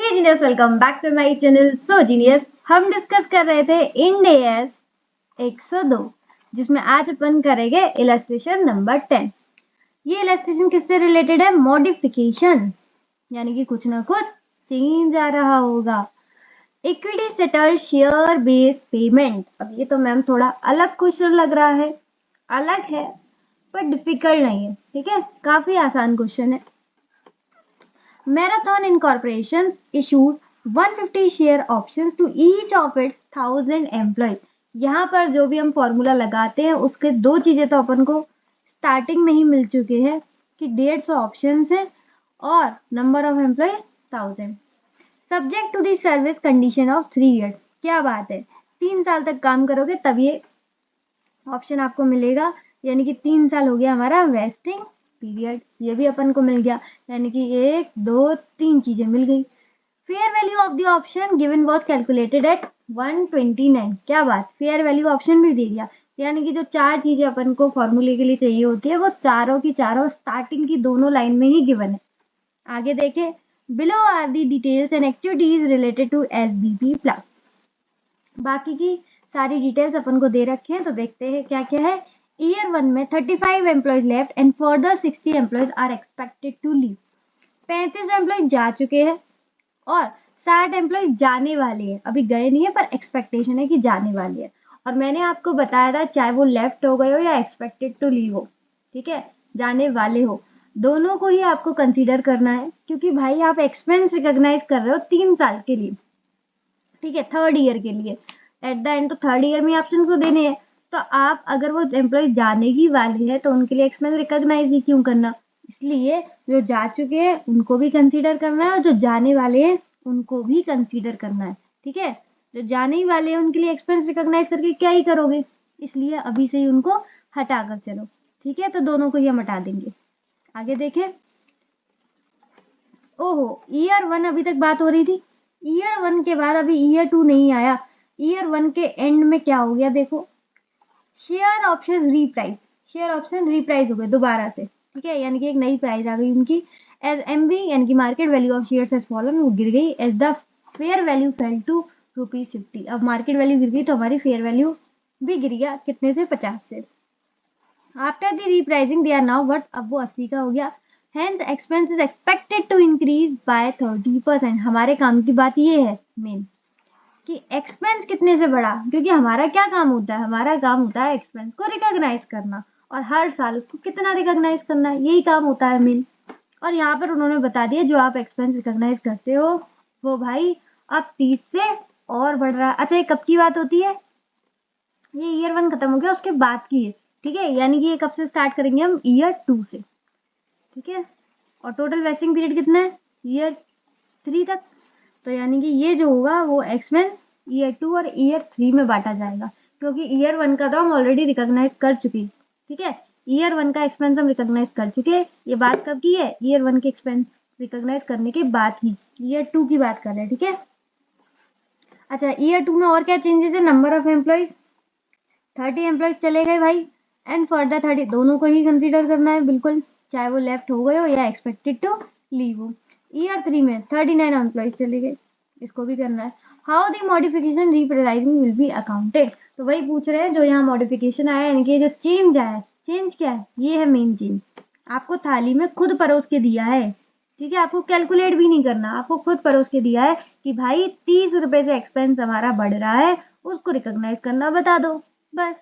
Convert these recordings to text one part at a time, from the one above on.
Hey genius, welcome back to my channel. So genius, हम discuss कर रहे थे इंड एएस 102, जिसमें आज अपन करेंगे इलस्ट्रेशन नंबर 10। ये इलस्ट्रेशन किससे रिलेटेड है? मॉडिफिकेशन, यानी कि कुछ ना कुछ चेंज आ रहा होगा। Equity settle share based payment. अब ये तो मैम थोड़ा अलग क्वेश्चन लग रहा है, अलग है पर डिफिकल्ट नहीं है, ठीक है, काफी आसान क्वेश्चन है। Marathon Incorporation issued 150 share options to each of its 1000 employees। यहाँ पर जो भी हम फॉर्मूला लगाते हैं उसके दो चीजें तो अपन को स्टार्टिंग में ही मिल चुके हैं कि 150 ऑप्शन है और number of employees 1000। Subject to the service condition of 3 years। क्या बात है, 3 साल तक काम करोगे तब ये ऑप्शन आपको मिलेगा, यानी कि 3 साल हो गया हमारा वेस्टिंग पीरियड। ये भी अपन को मिल गया, यानी कि 1 2 3 चीजें मिल गई। Fair value of the option given was calculated at 129। क्या बात, फेयर वैल्यू ऑप्शन भी दे दिया, यानी कि जो 4 चीजें अपन को फॉर्मूले के लिए चाहिए होती है वो चारों की चारों स्टार्टिंग की दोनों लाइन में ही गिवन है। आगे देखे, below are the details and activities related to SBP plus. बाकी की सारी डिटेल्स अपन को दे रखे हैं, तो देखते हैं क्या क्या है। ईयर 1 में 35 employees left and further 60 employees are expected to leave. 35 employees जा चुके हैं और 60 एम्प्लॉयज जाने वाले हैं, अभी गए नहीं है पर एक्सपेक्टेशन है कि जाने वाले हैं। और मैंने आपको बताया था चाहे वो लेफ्ट हो गए हो या एक्सपेक्टेड टू लीव हो, ठीक है, जाने वाले हो, दोनों को ही आपको कंसीडर करना है, क्योंकि भाई आप एक्सपेंस रिकॉग्नाइज कर रहे हो 3 साल के लिए, ठीक है, 3rd ईयर के लिए। एट द एंड तो 3rd ईयर में ऑप्शन को देने हैं, तो आप अगर वो एम्प्लॉय जाने ही वाले हैं तो उनके लिए एक्सपेंस रिकॉग्नाइज ही क्यों करना। इसलिए जो जा चुके हैं उनको भी कंसीडर करना है और जो जाने वाले हैं उनको भी कंसीडर करना है, ठीक है। जो जाने ही वाले हैं उनके लिए एक्सपेंस रिकॉग्नाइज करके क्या ही करोगे, इसलिए अभी से ही उनको हटा कर चलो, ठीक है। तो दोनों को ही हम हटा देंगे। आगे देखें, ओहो, ईयर 1 अभी तक बात हो रही थी, ईयर 1 के बाद अभी ईयर 2 नहीं आया। ईयर 1 के एंड में क्या हो गया देखो, share option reprice, share option reprice हो गए दोबारा से, ठीक है, यानी कि एक नई प्राइस आ गई उनकी। एज एमवी यानी कि market value of shares has fallen, वो गिर गई। As the fair value fell to ₹50। अब मार्केट वैल्यू गिर गई तो हमारी फेयर वैल्यू भी गिर गया, कितने से? 50 से। After the repricing they are now what, अब वो 80 का हो गया। Hence expense is expected to increase by 30%। हमारे काम की बात ये है मेन कि एक्सपेंस कितने से बढ़ा, क्योंकि हमारा क्या काम होता है, हमारा काम होता है एक्सपेंस को रिकॉग्नाइज करना और हर साल उसको कितना रिकॉग्नाइज करना है, यही काम होता है मेन। और यहाँ पर उन्होंने बता दिया जो आप एक्सपेंस रिकॉग्नाइज करते हो वो भाई अब 30 से और बढ़ रहा है। अच्छा, ये कब की बात होती है? ये ईयर 1 खत्म हो गया उसके बाद की है, ठीक है, यानी कि ये कब से स्टार्ट करेंगे हम? ईयर 2 से, ठीक है। और टोटल वेस्टिंग पीरियड कितना है? ईयर 3 तक। तो यानी कि ये जो होगा वो एक्सपेंस ईयर 2 और ईयर 3 में बांटा जाएगा, क्योंकि ईयर 1 का तो हम ऑलरेडी रिकॉग्नाइज कर चुके, ठीक है। ईयर 1 का एक्सपेंस हम रिकॉग्नाइज कर चुके। ये बात कब की है? ईयर 1 के एक्सपेंस रिकॉग्नाइज करने के बाद की, ईयर 2 की बात कर रहे हैं, ठीक है। अच्छा, ईयर 2 में और क्या चेंजेस है? नंबर ऑफ एम्प्लॉयज 30 एम्प्लॉयज चले गए भाई, एंड फर्दर 30, दोनों को ही कंसीडर करना है बिल्कुल, चाहे वो लेफ्ट हो गए हो या एक्सपेक्टेड टू लीव हो। ईयर 3 में 39 एम्प्लॉयज चले गए, इसको भी करना है। How the modification repricing will be accounted, तो वही पूछ रहे हैं जो यहाँ मॉडिफिकेशन आया है, यानी कि जो चेंज आया है, चेंज क्या है? ये है मेन चेंज, आपको थाली में खुद परोस के दिया है, ठीक है, आपको कैलकुलेट भी नहीं करना, आपको खुद परोस के दिया है कि भाई 30 रुपए से एक्सपेंस हमारा बढ़ रहा है, उसको रिकॉग्नाइज करना बता दो, बस।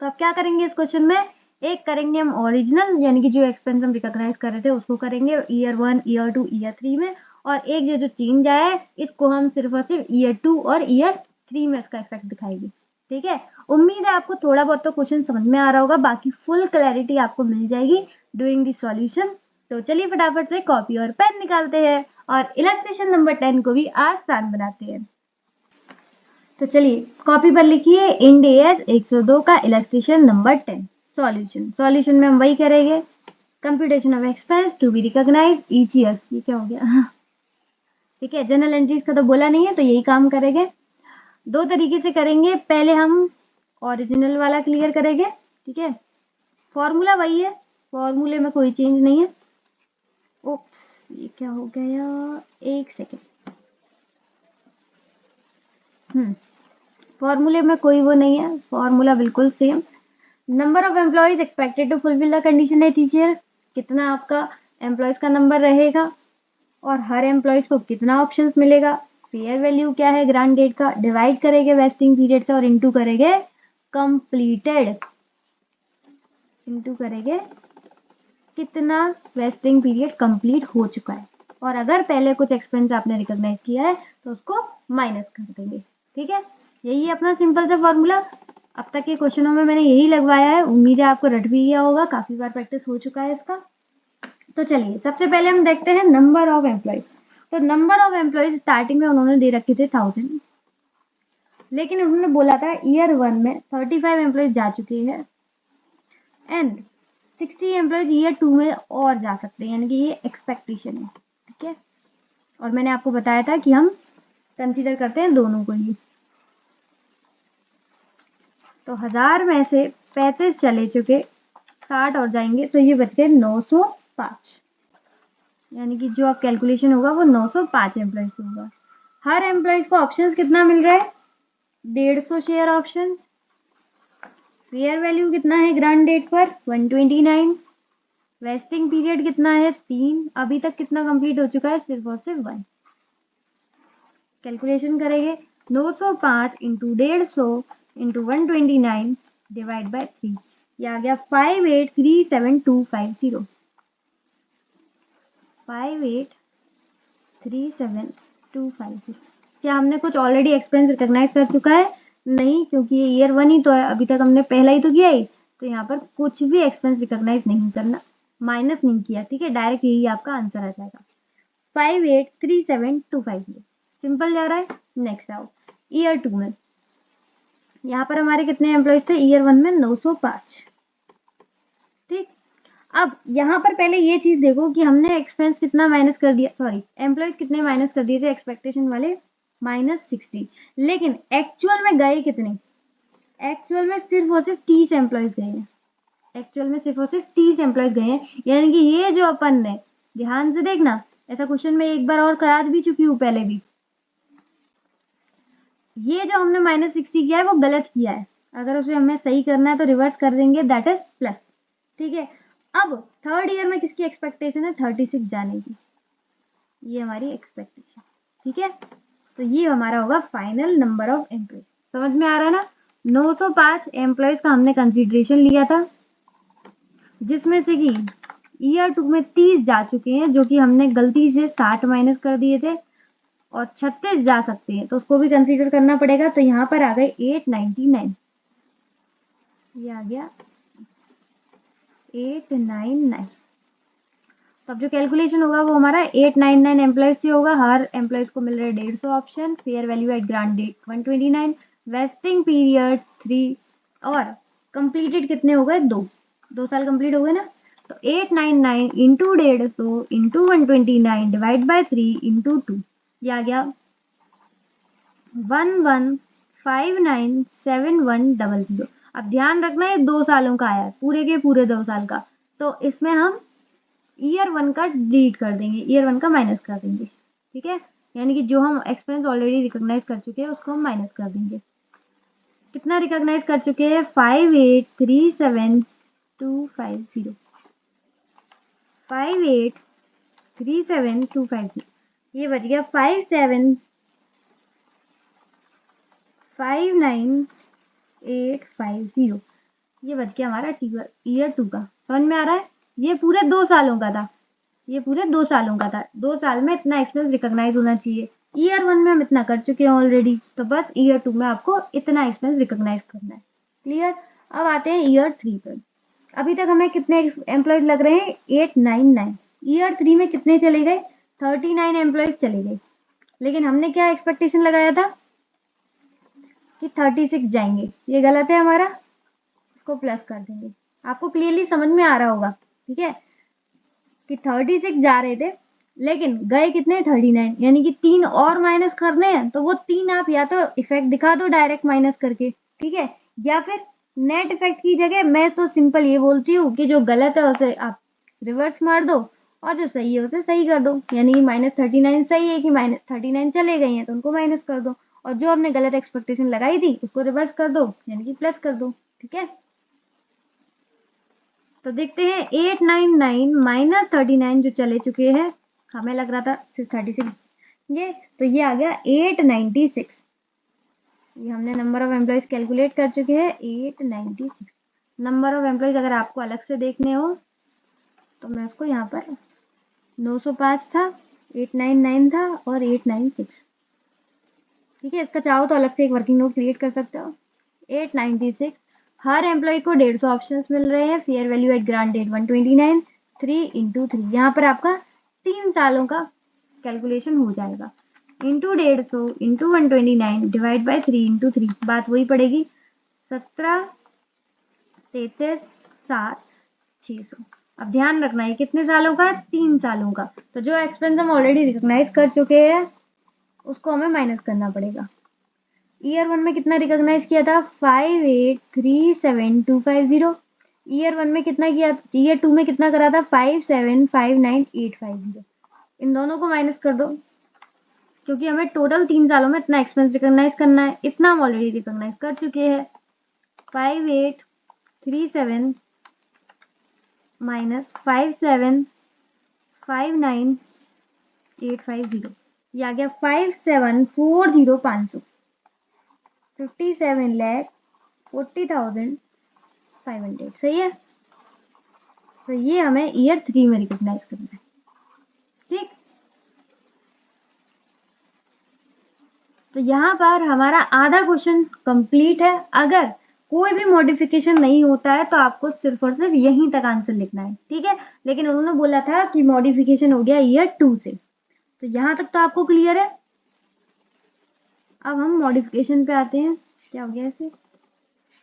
तो अब क्या करेंगे इस क्वेश्चन में? एक करेंगे हम ओरिजिनल, यानी कि जो एक्सपेंस हम रिकॉग्नाइज कर रहे थे उसको करेंगे ईयर 1, ईयर 2, ईयर 3 में, और एक जो चेंज आया है इसको हम सिर्फ और सिर्फ ईयर 2 और ईयर 3 में इसका इफेक्ट दिखाएंगे, ठीक है। उम्मीद है आपको थोड़ा बहुत तो क्वेश्चन समझ में आ रहा होगा, बाकी फुल क्लैरिटी आपको मिल जाएगी डूइंग द सॉल्यूशन। तो चलिए फटाफट से कॉपी और पेन निकालते हैं और इलस्ट्रेशन नंबर 10 को भी आसान बनाते हैं। तो चलिए कॉपी पर लिखिए इंड एएस 102 का इलस्ट्रेशन नंबर 10। सॉल्यूशन, सॉल्यूशन में हम वही करेंगे, computation of expense to be recognise each year. ये क्या हो गया? ठीक है, जनरल एंट्रीज का तो बोला नहीं है तो यही काम करेंगे। दो तरीके से करेंगे, पहले हम ओरिजिनल वाला क्लियर करेंगे, ठीक है, फॉर्मूला वही है, फॉर्मूले में कोई चेंज नहीं है। ओप्स, ये क्या हो गया, एक सेकेंड, फॉर्मूले में कोई वो नहीं है, फॉर्मूला बिल्कुल same. Number of employees expected to fulfil the condition है टीचर, कितना आपका एम्प्लॉयज का नंबर रहेगा और हर एम्प्लॉयज को कितना ऑप्शंस मिलेगा, फेयर वैल्यू क्या है ग्रांट डेट का, डिवाइड करेंगे वेस्टिंग पीरियड से और इनटू करेंगे कंप्लीटेड, इनटू करेंगे कितना वेस्टिंग पीरियड कंप्लीट हो चुका है, और अगर पहले कुछ एक्सपेंस आपने रिकॉग्नाइज किया है तो उसको माइनस कर देंगे। ठीक है, यही है अपना सिंपल सा फॉर्मूला। अब तक के क्वेश्चनों में मैंने यही लगवाया है, उम्मीद है आपको रट भी गया होगा, काफी बार प्रैक्टिस हो चुका है इसका। तो चलिए सबसे पहले हम देखते हैं नंबर ऑफ एम्प्लॉयज। तो नंबर ऑफ एम्प्लॉयज स्टार्टिंग में उन्होंने दे रखे थे 1000, लेकिन उन्होंने बोला था ईयर 1 में 35 एम्प्लॉयज जा चुके हैं एंड 60 एम्प्लॉयज ईयर 2 में और जा सकते हैं, यानी कि ये एक्सपेक्टेशन है। ठीक है, और मैंने आपको बताया था कि हम कंसीडर करते हैं दोनों को ही। तो 1000 में से 35 चले चुके, 60 और जाएंगे, तो ये बच गए 905, यानी कि जो आप कैलकुलेशन होगा वो 905 एम्प्लॉयज होगा। हर एम्प्लॉयज को ऑप्शंस कितना मिल रहा है, 150 शेयर ऑप्शंस। फेयर वैल्यू कितना है ग्रांट डेट पर, 129। वेस्टिंग पीरियड कितना है, 3। अभी तक कितना कंप्लीट हो चुका है, सिर्फ और सिर्फ 1। कैलकुलेशन करेंगे, 905 इंटू 150 इंटू 129 डिवाइड बाय 3, ये आ गया 5837,250। 5837,250। क्या हमने कुछ ऑलरेडी एक्सपेंस रिकॉग्नाइज कर चुका है, नहीं, क्योंकि ये ईयर 1 ही तो है, अभी तक हमने पहला ही तो किया ही, तो यहाँ पर कुछ भी एक्सपेंस रिकॉग्नाइज नहीं करना, माइनस नहीं किया। ठीक है, डायरेक्ट यही आपका आंसर आ जाएगा, 5837,250। सिंपल जा रहा है। नेक्स्ट आओ ईयर 2 में, यहाँ पर हमारे कितने एम्प्लॉयज थे, ईयर 1 में 905। ठीक, अब यहाँ पर पहले ये चीज देखो कि हमने एक्सपेंस कितना माइनस कर दिया, सॉरी एम्प्लॉयज कितने माइनस कर दिए थे एक्सपेक्टेशन वाले, -60, लेकिन एक्चुअल में गए कितने, एक्चुअल में सिर्फ और सिर्फ 30 एम्प्लॉयज गए हैं, एक्चुअल में सिर्फ और सिर्फ 30 एम्प्लॉयज गए हैं। यानी कि ये जो अपन ने, ध्यान से देखना, ऐसा क्वेश्चन मैं एक बार और करा भी चुकी हूँ पहले भी, ये जो हमने -60 किया है वो गलत किया है, अगर उसे हमें सही करना है तो रिवर्स कर देंगे, दैट इज प्लस। ठीक है, अब थर्ड ईयर में किसकी एक्सपेक्टेशन है, 36 जाने की, ये हमारी एक्सपेक्टेशन। ठीक है, तो ये हमारा होगा फाइनल नंबर ऑफ एम्प्लॉयज। समझ में आ रहा है ना, 905 एम्प्लॉयज का हमने कंसीडरेशन लिया था, जिसमें से कि ईयर 2 में 30 जा चुके हैं, जो कि हमने गलती से 60 माइनस कर दिए थे, और 36 जा सकते हैं तो उसको भी कंसीडर करना पड़ेगा। तो यहाँ पर आ गए 899, ये आ गया 899। तो अब जो कैलकुलेशन होगा वो हमारा 899 एम्प्लॉयज से होगा, हर एम्प्लॉयज को मिल रहे 150 option, fair value at grant date 129, vesting period 3, और कंप्लीटेड कितने हो गए, 2 साल कंप्लीट हो गए ना। तो 899 into 150 into 129 divide by 3 into 2, ये आ गया 11597100। अब ध्यान रखना ये 2 सालों का आया, पूरे के पूरे 2 साल का, तो इसमें हम ईयर 1 का डिलीट कर देंगे, ईयर 1 का माइनस कर देंगे। ठीक है, यानी कि जो हम एक्सपेंस ऑलरेडी रिकॉग्नाइज कर चुके हैं उसको हम माइनस कर देंगे। कितना रिकॉग्नाइज कर चुके हैं, 5837,250, 5837,250, ये बच गया 5759850, ये बच गया हमारा ईयर 2 का। समझ में आ रहा है, ये पूरे 2 सालों का था, ये पूरे 2 सालों का था, 2 साल में इतना एक्सपेंस रिकॉग्नाइज होना चाहिए। ईयर 1 में हम इतना कर चुके हैं ऑलरेडी, तो बस ईयर 2 में आपको इतना एक्सपेंस रिकॉग्नाइज करना है। क्लियर। अब आते हैं ईयर 3 पर। अभी तक हमें कितने एम्प्लॉयज लग रहे हैं, 899। ईयर 3 में कितने चले गए, 39 एम्प्लॉयज चले गए, लेकिन हमने क्या एक्सपेक्टेशन लगाया था कि 36 जाएंगे, ये गलत है हमारा, इसको प्लस कर देंगे। आपको क्लियरली समझ में आ रहा होगा। ठीक है, कि 36 जा रहे थे लेकिन गए कितने, 39, यानी कि 3 और माइनस करने हैं, तो वो 3 आप या तो इफेक्ट दिखा दो डायरेक्ट माइनस करके, ठीक है, या फिर नेट इफेक्ट की जगह मैं तो सिंपल ये बोलती हूँ कि जो गलत है उसे आप रिवर्स मार दो और जो सही है उसे सही कर दो, यानी कि -39 सही है कि -39 चले गए हैं तो उनको माइनस कर दो, और जो हमने गलत एक्सपेक्टेशन लगाई थी उसको रिवर्स कर दो, यानी कि प्लस कर दो। ठीक है, तो देखते हैं 899 माइनस 39 जो चले चुके हैं, हमें लग रहा था 636, ये तो ये आ गया 896। ये हमने नंबर ऑफ एम्प्लॉयज कैलकुलेट कर चुके हैं 896। नंबर ऑफ एम्प्लॉयज अगर आपको अलग से देखने हो तो मैं उसको यहाँ पर 905 था, 899 था और 896। ठीक है, इसका चाहो तो अलग से एक वर्किंग नोट क्रिएट कर सकते हो। 896, हर एम्प्लॉय को 150 ऑप्शंस मिल रहे हैं। Fair value at grant date 129, 3 into 3, यहाँ पर आपका 3 सालों का कैलकुलेशन हो जाएगा। Into 150 into 129 divide by 3 into 3, बात वही पड़ेगी 17, 33, 7, 600। अब ध्यान रखना है कितने सालों का, 3 सालों का। तो जो एक्सपेंस हम ऑलरेडी रिकॉग्नाइज कर चुके हैं उसको हमें माइनस करना पड़ेगा। ईयर 1 में कितना रिकॉग्नाइज किया था, 5837,250। ईयर 1 में कितना किया, ईयर 2 में कितना करा था, 5759,850। इन दोनों को माइनस कर दो, क्योंकि हमें टोटल 3 सालों में इतना एक्सपेंस रिकॉग्नाइज करना है। इतना हम ऑलरेडी रिकॉग्नाइज कर चुके हैं। 5837 माइनस 5759,850, ये आ गया 5740,500, 57,40,500। सही है, तो ये हमें ईयर 3 में रिकॉग्नाइज करना है। ठीक, तो यहाँ पर हमारा आधा क्वेश्चन कंप्लीट है। अगर कोई भी मॉडिफिकेशन नहीं होता है तो आपको सिर्फ और सिर्फ यहीं तक आंसर लिखना है। ठीक है, लेकिन उन्होंने बोला था कि मॉडिफिकेशन हो गया ईयर 2 से, तो यहाँ तक तो आपको क्लियर है। अब हम मॉडिफिकेशन पे आते हैं। क्या हो गया, ऐसे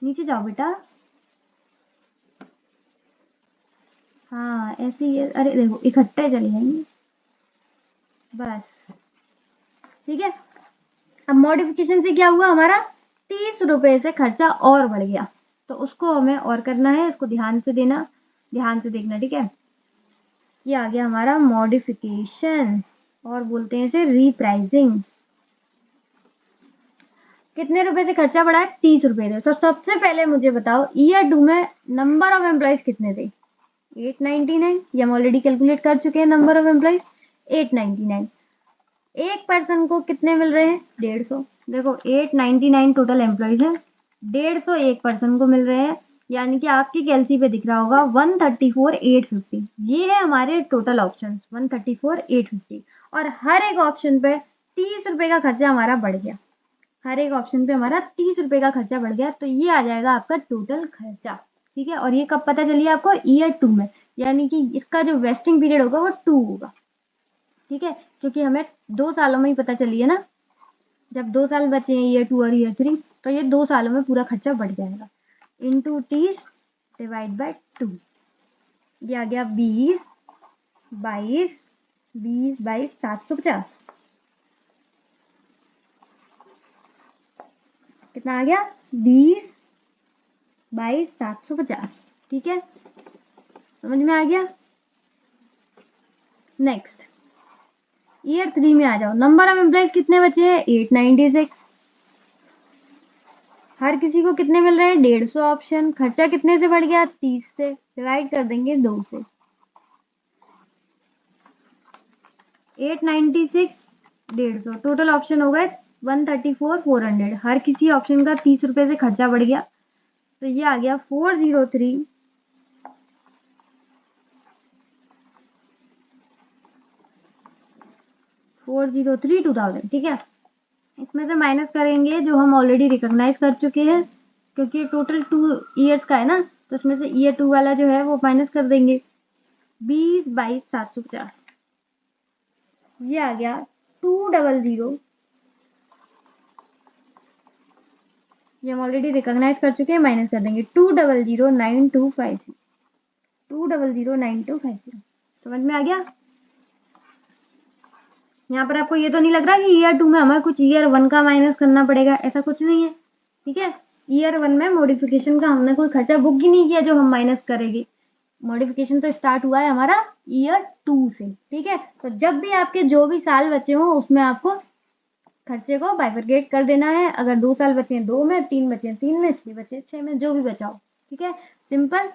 नीचे जाओ बेटा, हाँ ऐसे ही, अरे देखो इकट्ठे चले जाएंगे बस। ठीक है, अब मॉडिफिकेशन से क्या हुआ, हमारा 30 रुपए से खर्चा और बढ़ गया, तो उसको हमें और करना है। इसको ध्यान से देना, ध्यान से देखना। ठीक है, ये आ गया हमारा मॉडिफिकेशन, और बोलते हैं इसे रीप्राइसिंग। कितने रुपए से खर्चा बढ़ा है, 30 रुपए से। तो सबसे पहले मुझे बताओ ईयर 2 में नंबर ऑफ एम्प्लॉयज कितने थे, 899। ये हम ऑलरेडी कैलकुलेट कर चुके हैं। Number of employees 899। एक पर्सन को कितने मिल रहे हैं, 150। देखो 899 टोटल एम्प्लॉयज है, 150 एक पर्सन को मिल रहे हैं, यानी कि आपकी कैलसी पे दिख रहा होगा 134,850। ये है हमारे टोटल ऑप्शन 134,850, और हर एक ऑप्शन पे 30 रुपए का खर्चा हमारा बढ़ गया। हर एक ऑप्शन पे हमारा 30 रुपए का खर्चा बढ़ गया, तो ये आ जाएगा आपका टोटल खर्चा। ठीक है, और ये कब पता चलिए आपको, ईयर 2 में, यानी कि इसका जो वेस्टिंग पीरियड होगा वो 2 होगा। ठीक है, क्योंकि हमें 2 सालों में ही पता चली है ना, जब 2 साल बचे हैं ईयर 2 और ईयर 3, तो ये 2 सालों में पूरा खर्चा बढ़ जाएगा। इंटू 30 डिवाइड बाई 2, ये आ गया 20 बाई 750। कितना आ गया, 20 बाई 750। ठीक है, समझ में आ गया। नेक्स्ट ईयर 3 में आ जाओ। नंबर ऑफ एम्प्लॉयज कितने बचे हैं, 896। हर किसी को कितने मिल रहे हैं, 150 ऑप्शन। खर्चा कितने से बढ़ गया, 30 से। डिवाइड कर देंगे 2 से। 896 150, टोटल ऑप्शन हो गए 134,400। हर किसी ऑप्शन का 30 रुपए से खर्चा बढ़ गया, तो ये आ गया 403 2000। ठीक है, इसमें से माइनस करेंगे जो हम ऑलरेडी रिकॉग्नाइज कर चुके हैं, क्योंकि टोटल 2 ईयर्स का है ना, तो उसमें से ईयर 2 वाला जो है वो माइनस कर देंगे। 20 बाई 750, ये आ गया 200। ये हम ऑलरेडी रिकॉग्नाइज कर चुके हैं, माइनस कर देंगे 200,9250। 200,9250। समझ में आ गया। यहाँ पर आपको ये तो नहीं लग रहा कि ईयर 2 में हमें कुछ ईयर 1 का माइनस करना पड़ेगा, ऐसा कुछ नहीं है। ठीक है, ईयर 1 में मॉडिफिकेशन का हमने कोई खर्चा बुक ही नहीं किया जो हम माइनस करेंगे। मॉडिफिकेशन तो स्टार्ट हुआ है हमारा ईयर 2 से। ठीक है, तो जब भी आपके जो भी साल बचे हो उसमें आपको खर्चे को बाइफरकेट कर देना है। अगर 2 साल बचे हैं 2 में, 3 बचे हैं 3 में, 6 बचे 6 में, जो भी बचा हो, ठीक है, सिंपल।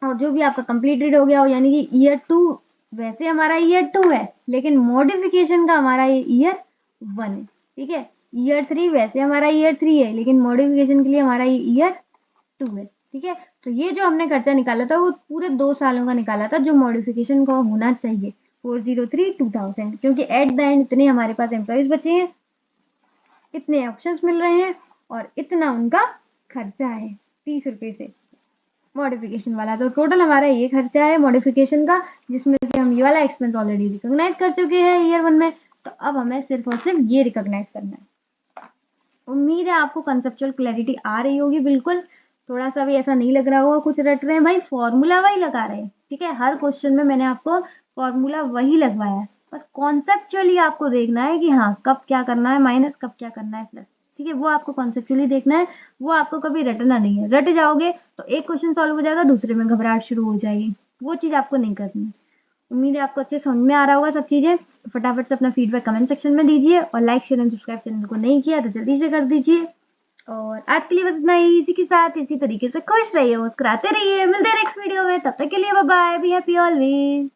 और जो भी आपका कंप्लीटेड हो गया हो, यानी कि ईयर 2 वैसे हमारा ईयर 2 है, लेकिन मॉडिफिकेशन का हमारा ईयर 1 है, ठीक है। ईयर 3 वैसे हमारा ईयर 3 है, लेकिन मॉडिफिकेशन के लिए हमारा ईयर 2 है, ठीक है। तो ये जो हमने खर्चा निकाला था वो पूरे 2 सालों का निकाला था, जो मॉडिफिकेशन का होना चाहिए 403/2000, क्योंकि एट द एंड इतने हमारे पास एम्प्लॉयज बचे हैं, इतने ऑप्शंस मिल रहे हैं और इतना उनका खर्चा है 30 रुपये से मॉडिफिकेशन वाला। तो टोटल हमारा ये खर्चा है मॉडिफिकेशन का, जिसमें से हम ये वाला एक्सपेंस ऑलरेडी रिकॉग्नाइज कर चुके हैं ईयर 1 में। तो अब हमें सिर्फ और सिर्फ ये रिकॉग्नाइज करना है। उम्मीद है आपको कंसेप्चुअल क्लैरिटी आ रही होगी। बिल्कुल थोड़ा सा भी ऐसा नहीं लग रहा होगा कुछ रट रहे हैं, भाई फॉर्मूला वही लगा रहे हैं, ठीक है। हर क्वेश्चन में मैंने आपको फॉर्मूला वही लगवाया है, बस कॉन्सेप्चुअली आपको देखना है कि हाँ कब क्या करना है माइनस, कब क्या करना है प्लस, ठीक है। वो आपको कॉन्सेप्चुअली देखना है, वो आपको कभी रटना नहीं है। रट जाओगे तो एक क्वेश्चन सॉल्व हो जाएगा, दूसरे में घबराहट शुरू हो जाएगी, वो चीज़ आपको नहीं करनी है। उम्मीद है आपको अच्छे समझ में आ रहा होगा सब चीज़ें। तो फटाफट से अपना फीडबैक कमेंट सेक्शन में दीजिए, और like share and subscribe channel को नहीं किया तो जल्दी से कर दीजिए। और आज के लिए बस इतना ही। इसी के साथ इसी तरीके से खुश रहिए, मुस्कुराते रहिए। मिलते हैं नेक्स्ट वीडियो में, तब तक के लिए bye bye, be happy always.